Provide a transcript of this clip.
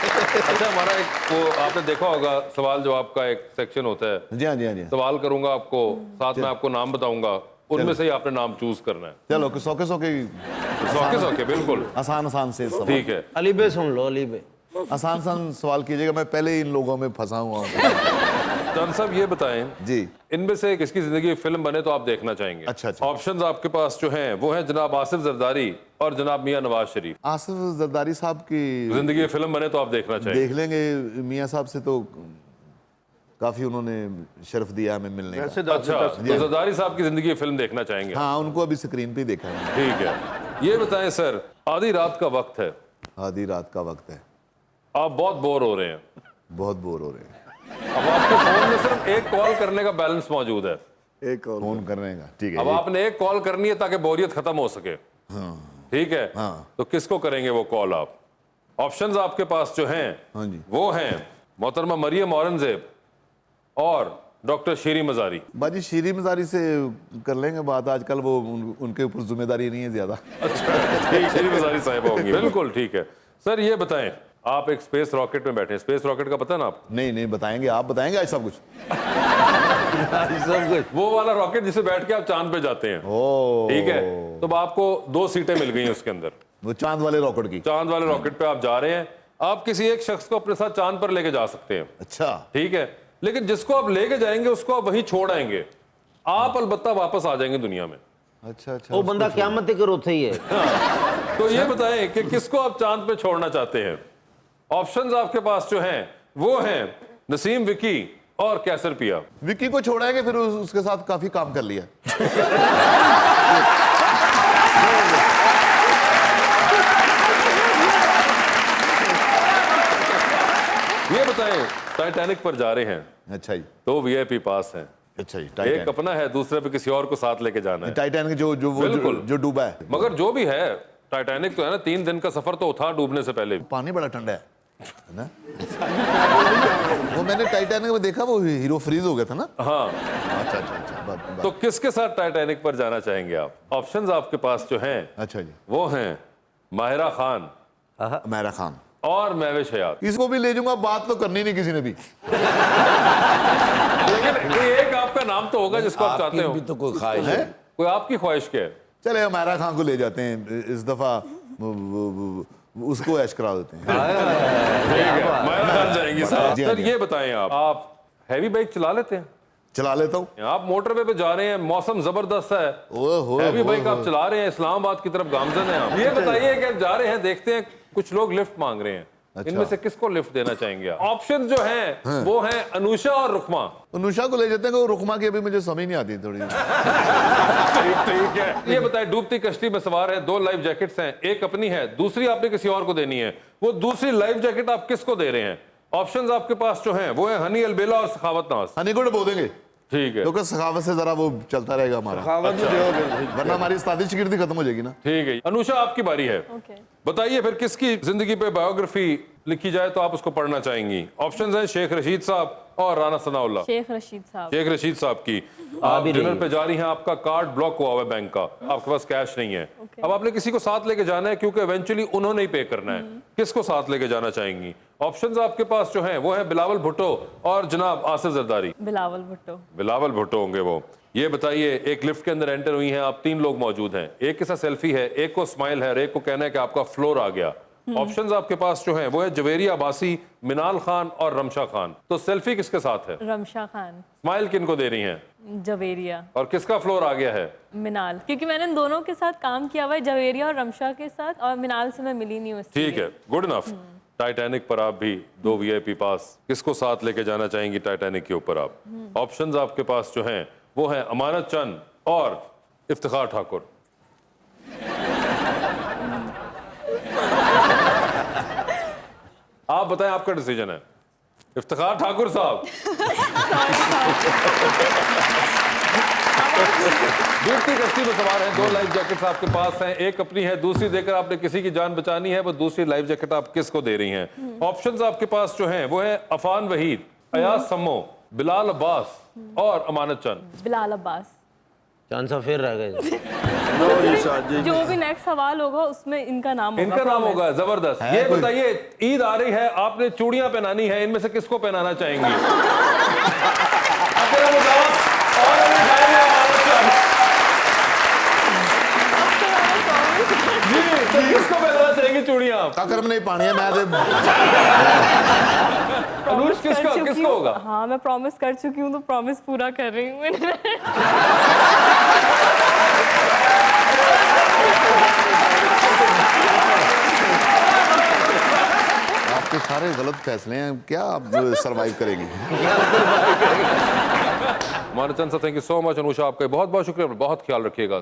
अच्छा, हमारा एक वो आपने देखा होगा सवाल जवाब का एक सेक्शन होता है। जी हाँ, जी हाँ, जी। सवाल करूंगा आपको, साथ में आपको नाम बताऊंगा, उनमें से ही आपने नाम चूज करना है। चलो सौके सौके सौके बिल्कुल आसान आसान से सवाल। ठीक है। अली बे सुन लो, अली बे आसान आसान सवाल कीजिएगा, मैं पहले ही इन लोगों में फंसा हुआ हूँ। चंद साहब ये बताएं, जी। इनमें से किसकी जिंदगी फिल्म बने तो आप देखना चाहेंगे? अच्छा, अच्छा। ऑप्शंस आपके पास जो हैं वो हैं जनाब आसिफ जरदारी और जनाब मियां नवाज शरीफ। आसिफ जरदारी साहब की जिंदगी फिल्म बने तो आप देखना चाहेंगे? देख लेंगे, मियाँ साहब से तो काफी उन्होंने शर्फ दिया हमें मिलने का। अच्छा, तो जरदारी साहब की जिंदगी फिल्म देखना चाहेंगे? हाँ, उनको अभी स्क्रीन पे ही देखा है। ठीक है। ये बताएं सर, आधी रात का वक्त है, आधी रात का वक्त है, आप बहुत बोर हो रहे हैं, बहुत बोर हो रहे हैं, अब आपके फोन में सिर्फ एक कॉल करने का बैलेंस मौजूद है, एक फोन करने का। ठीक है, अब आपने एक कॉल करनी है ताकि बोरियत खत्म हो सके। ठीक है। तो किसको करेंगे वो कॉल आप? ऑप्शंस आपके पास जो हैं हाँ जी। वो हैं मोहतरमा मरियम औरंगजेब और डॉक्टर शीरी मजारी। बाजी शीरी मजारी से कर लेंगे बात, आजकल वो उनके ऊपर जिम्मेदारी नहीं है ज्यादा। अच्छा, ठीक, शीरी मजारी साहिब होंगी। बिल्कुल ठीक है। सर ये बताएं, आप एक स्पेस रॉकेट में बैठे हैं, स्पेस रॉकेट का पता है ना आप? नहीं बताएंगे, आप बताएंगे आज सब कुछ। सब कुछ वो वाला रॉकेट जिसे बैठ के आप चांद पे जाते हैं। ओ, ठीक है। तो अब आपको 2 सीटें मिल गई हैं उसके अंदर, वो चांद वाले रॉकेट की। चांद वाले रॉकेट पे आप जा रहे हैं, आप किसी एक शख्स को अपने साथ चांद पर लेके जा सकते हैं। अच्छा, ठीक है, लेकिन जिसको आप लेके जाएंगे उसको आप वहीं छोड़ आएंगे, आप अलबत्ता वापस आ जाएंगे दुनिया में। अच्छा, वो बंदा क़यामत तक रोते ही है। तो ये बताएं कि किसको आप चांद पे छोड़ना चाहते हैं? ऑप्शंस आपके पास जो हैं वो हैं नसीम विकी और कैसर पिया। विक्की को छोड़ाएंगे, फिर उसके साथ काफी काम कर लिया। ये बताएं, टाइटैनिक पर जा रहे हैं। अच्छा जी। 2 वीआईपी पास हैं। अच्छा जी। एक अपना है, दूसरे पे किसी और को साथ लेके जाना है। टाइटैनिक जो डूबा है। मगर जो भी है, टाइटैनिक तो है ना, 3 दिन का सफर तो था डूबने से पहले। पानी बड़ा ठंडा है ना? वो मैंने टाइटैनिक में देखा, वो हीरो फ्रीज हो गया था ना। हाँ। अच्छा। तो किसके साथ टाइटैनिक पर जाना चाहेंगे आप? ऑप्शंस आपके पास जो हैं अच्छा जी, वो हैं माहिरा खान, मेहरा खान और महविश हयात। इसको भी ले जाऊंगा, बात तो करनी नहीं किसी ने भी। लेकिन कोई एक आपका नाम तो होगा जिसको आप चाहते हो। भी तो कोई ख्वाहिश है। कोई आपकी ख्वाहिश क्या है? चले मेहरा खान को ले जाते हैं इस दफा, उसको ऐश करा देते हैं। माहिरा खान जाएंगी साहब। जी हाँ, सर ये बताएं, आप हैवी बाइक चला लेते हैं? चला लेता हूँ। आप मोटरवे पे जा रहे हैं, मौसम जबरदस्त है, हैवी बाइक आप चला रहे हैं, इस्लामाबाद की तरफ गामजन है आप। ये बताइए कि आप जा रहे हैं, देखते हैं कुछ लोग लिफ्ट मांग रहे हैं। अच्छा। इनमें से किसको लिफ्ट देना चाहेंगे आप? ऑप्शन जो हैं वो हैं अनुषा और रुकमा। अनुषा को ले जाते हैं, रुकमा की अभी मुझे समझ नहीं आती थोड़ी। ठीक है। ये बताएं, डूबती कश्ती में सवार है, 2 लाइफ जैकेट्स हैं, एक अपनी है, दूसरी आपने किसी और को देनी है, वो दूसरी लाइफ जैकेट आप किसको दे रहे हैं? ऑप्शंस आपके पास जो हैं वो है हनी अलबेला और सखावत नाज। हनी को डुबो देंगे, ठीक है, क्योंकि सखावत से जरा वो चलता रहेगा हमारा, वरना हमारी उस्तादी शिगिर्दी खत्म हो जाएगी ना। ठीक है। अनुषा आपकी बारी है। बताइए फिर किसकी जिंदगी पे बायोग्राफी लिखी जाए तो आप उसको पढ़ना चाहेंगी? ऑप्शंस हैं शेख रशीद साहब और राना सनाउल्लाह। शेख रशीद साहब। शेख रशीद साहब की आप डिनर पे जा रही हैं, आपका कार्ड ब्लॉक हुआ हुआ है बैंक का, आपके पास कैश नहीं है। अब आपने किसी को साथ लेके जाना है क्योंकि इवेंचुअली उन्होंने ही पे करना है। किसको साथ लेके जाना चाहेंगी? ऑप्शंस आपके पास जो हैं वो है बिलावल भुट्टो और जनाब आसिफ जरदारी। बिलावल भुट्टो। बिलावल भुट्टो होंगे वो। ये बताइए, एक लिफ्ट के अंदर एंटर हुई हैं आप, 3 लोग मौजूद हैं, एक के साथ सेल्फी है, एक को स्माइल है और एक को कहना है कि आपका फ्लोर आ गया। ऑप्शंस आपके पास जो हैं वो है जवेरी अब्बासी, मिनाल खान और रमशा खान। तो सेल्फी किसके साथ है? रमशा खान। स्माइल किन को दे रही हैं? जवेरिया। और किसका फ्लोर आ गया है? मिनाल, क्योंकि मैंने इन दोनों के साथ काम किया हुआ है, जवेरिया और रमशा के साथ, और मिनाल से मैं मिली नहीं हूँ। ठीक है, गुड इनफ। टाइटैनिक पर आप भी 2 वीआईपी पास, किसको साथ लेके जाना चाहेंगी टाइटैनिक के ऊपर आप? ऑप्शंस आपके पास जो हैं वो है अमानत चंद और इफ्तिखार ठाकुर। आप बताएं, आपका डिसीजन है। इफ्तिखार ठाकुर साहब। डूबती कश्ती में सवार हैं, 2 लाइफ जैकेट्स आपके पास हैं, एक अपनी है, दूसरी देकर आपने किसी की जान बचानी है, वो दूसरी लाइफ जैकेट आप किसको दे रही हैं? ऑप्शंस आपके पास जो हैं वो है अफान वहीद, अयाज सम्मो, बिलाल अब्बास और अमानत चंद। बिलाल अब्बास। चांसा फिर रह गए। जो भी नेक्स्ट सवाल होगा उसमें इनका नाम होगा। इनका नाम होगा, जबरदस्त। है ये कोई? बताइए, ईद आ रही है, आपने चूड़ियां पहनानी है, इनमें से किसको पहनाना चाहेंगी? अकेला मुजावस और अली खान या मानव जी, तो किसको पहनाना चाहेंगी चूड़ियां आप? काकर नहीं पानी है मैं अनुज कर किसका चुकी किसको हूँ। होगा? हाँ मैं प्रॉमिस कर चुकी हूँ तो प्रॉमिस पूरा कर रही हूँ मैंने। आपके सारे गलत फैसले हैं, क्या आप सरवाइव करेंगे? Manchand sir, thank you so much. Anusha, आपका बहुत बहुत शुक्रिया, बहुत ख्याल रखिएगा।